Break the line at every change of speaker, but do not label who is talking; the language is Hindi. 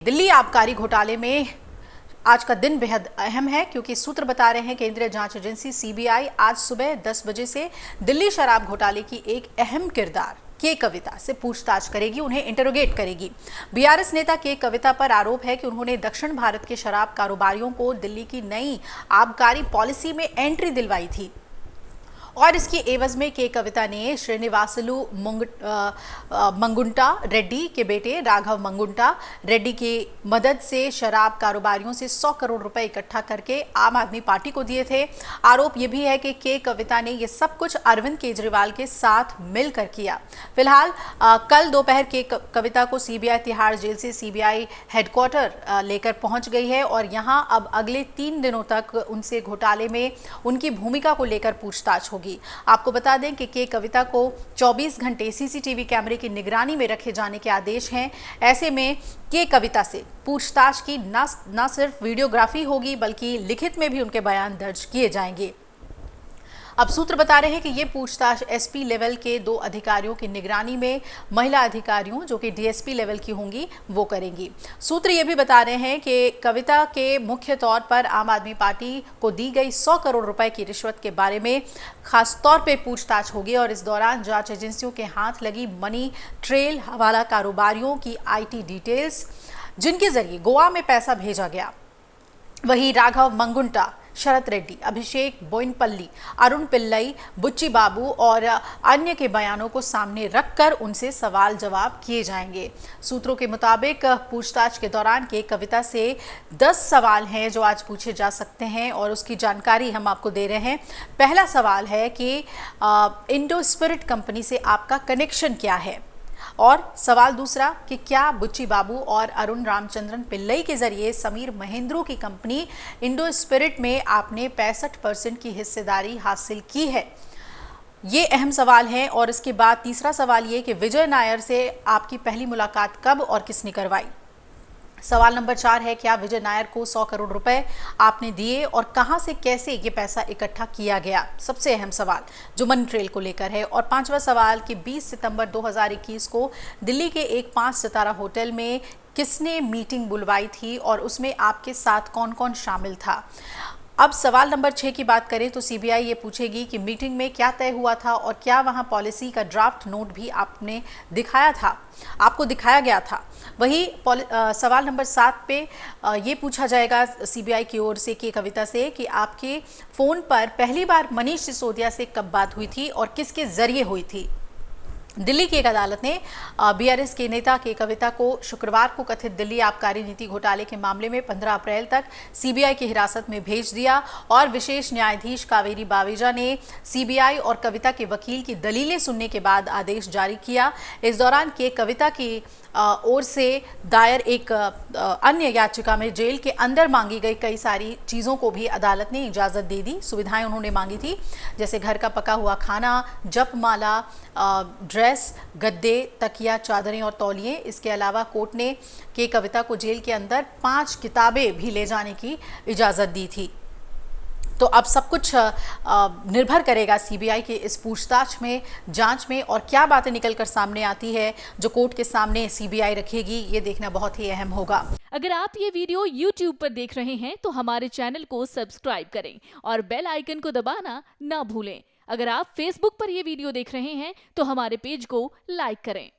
दिल्ली आबकारी घोटाले में आज का दिन बेहद अहम है क्योंकि सूत्र बता रहे हैं केंद्रीय जांच एजेंसी सीबीआई आज सुबह 10 बजे से दिल्ली शराब घोटाले की एक अहम किरदार के कविता से पूछताछ करेगी, उन्हें इंटरोगेट करेगी। बीआरएस नेता के कविता पर आरोप है कि उन्होंने दक्षिण भारत के शराब कारोबारियों को दिल्ली की नई आबकारी पॉलिसी में एंट्री दिलवाई थी और इसकी एवज में के कविता ने श्रीनिवासलू मंगुंटा रेड्डी के बेटे राघव मंगुंटा रेड्डी की मदद से शराब कारोबारियों से 100 करोड़ रुपए इकट्ठा करके आम आदमी पार्टी को दिए थे। आरोप यह भी है कि के कविता ने यह सब कुछ अरविंद केजरीवाल के साथ मिलकर किया। फिलहाल कल दोपहर के कविता को सीबीआई तिहाड़ जेल से सीबीआई हेडक्वार्टर लेकर पहुंच गई है और यहां अब अगले 3 दिनों तक उनसे घोटाले में उनकी भूमिका को लेकर पूछताछ होगी। आपको बता दें कि के कविता को 24 घंटे सीसीटीवी कैमरे की निगरानी में रखे जाने के आदेश हैं। ऐसे में के कविता से पूछताछ की न सिर्फ वीडियोग्राफी होगी बल्कि लिखित में भी उनके बयान दर्ज किए जाएंगे। अब सूत्र बता रहे हैं कि ये पूछताछ एसपी लेवल के 2 अधिकारियों की निगरानी में महिला अधिकारियों जो कि डीएसपी लेवल की होंगी वो करेंगी। सूत्र ये भी बता रहे हैं कि कविता के मुख्य तौर पर आम आदमी पार्टी को दी गई 100 करोड़ रुपए की रिश्वत के बारे में खास तौर पे पूछताछ होगी और इस दौरान जांच एजेंसियों के हाथ लगी मनी ट्रेल, हवाला कारोबारियों की आईटी डिटेल्स जिनके जरिए गोवा में पैसा भेजा गया, वही राघव मंगुंटा, शरत रेड्डी, अभिषेक बोइनपल्ली, अरुण पिल्लई, बुच्ची बाबू और अन्य के बयानों को सामने रखकर उनसे सवाल जवाब किए जाएंगे। सूत्रों के मुताबिक पूछताछ के दौरान के कविता से 10 सवाल हैं जो आज पूछे जा सकते हैं और उसकी जानकारी हम आपको दे रहे हैं। पहला सवाल है कि इंडो स्पिरिट कंपनी से आपका कनेक्शन क्या है, और सवाल दूसरा कि क्या बुच्ची बाबू और अरुण रामचंद्रन पिल्लई के जरिए समीर महेंद्रू की कंपनी इंडो स्पिरिट में आपने 65% की हिस्सेदारी हासिल की है। ये अहम सवाल है। और इसके बाद तीसरा सवाल ये कि विजय नायर से आपकी पहली मुलाकात कब और किसने करवाई। सवाल नंबर 4 है क्या विजय नायर को 100 करोड़ रुपए आपने दिए और कहां से कैसे ये पैसा इकट्ठा किया गया, सबसे अहम सवाल जो मनी ट्रेल को लेकर है। और 5वां सवाल कि 20 सितंबर 2021 को दिल्ली के एक 5 सितारा होटल में किसने मीटिंग बुलवाई थी और उसमें आपके साथ कौन कौन शामिल था। अब सवाल नंबर 6 की बात करें तो सीबीआई ये पूछेगी कि मीटिंग में क्या तय हुआ था और क्या वहां पॉलिसी का ड्राफ्ट नोट भी आपको दिखाया गया था। वही सवाल नंबर 7 पे ये पूछा जाएगा सीबीआई की ओर से के कविता से कि आपके फ़ोन पर पहली बार मनीष सिसोदिया से कब बात हुई थी और किसके जरिए हुई थी। दिल्ली की एक अदालत ने बीआरएस के नेता के कविता को शुक्रवार को कथित दिल्ली आबकारी नीति घोटाले के मामले में 15 अप्रैल तक सीबीआई की हिरासत में भेज दिया और विशेष न्यायाधीश कावेरी बावेजा ने सीबीआई और कविता के वकील की दलीलें सुनने के बाद आदेश जारी किया। इस दौरान के कविता की ओर से दायर एक अन्य याचिका में जेल के अंदर मांगी गई कई सारी चीज़ों को भी अदालत ने इजाज़त दे दी। सुविधाएं उन्होंने मांगी थी जैसे घर का पका हुआ खाना, जपमाला, ड्रेस, गद्दे, तकिया, चादरें और तौलिए। इसके अलावा कोर्ट ने के कविता को जेल के अंदर 5 किताबें भी ले जाने की इजाज़त दी थी। तो अब सब कुछ निर्भर करेगा सीबीआई के इस पूछताछ में, जांच में और क्या बातें निकलकर सामने आती है जो कोर्ट के सामने सीबीआई रखेगी, ये देखना बहुत ही अहम होगा।
अगर आप ये वीडियो YouTube पर देख रहे हैं तो हमारे चैनल को सब्सक्राइब करें और बेल आइकन को दबाना ना भूलें। अगर आप Facebook पर ये वीडियो देख रहे हैं तो हमारे पेज को लाइक करें।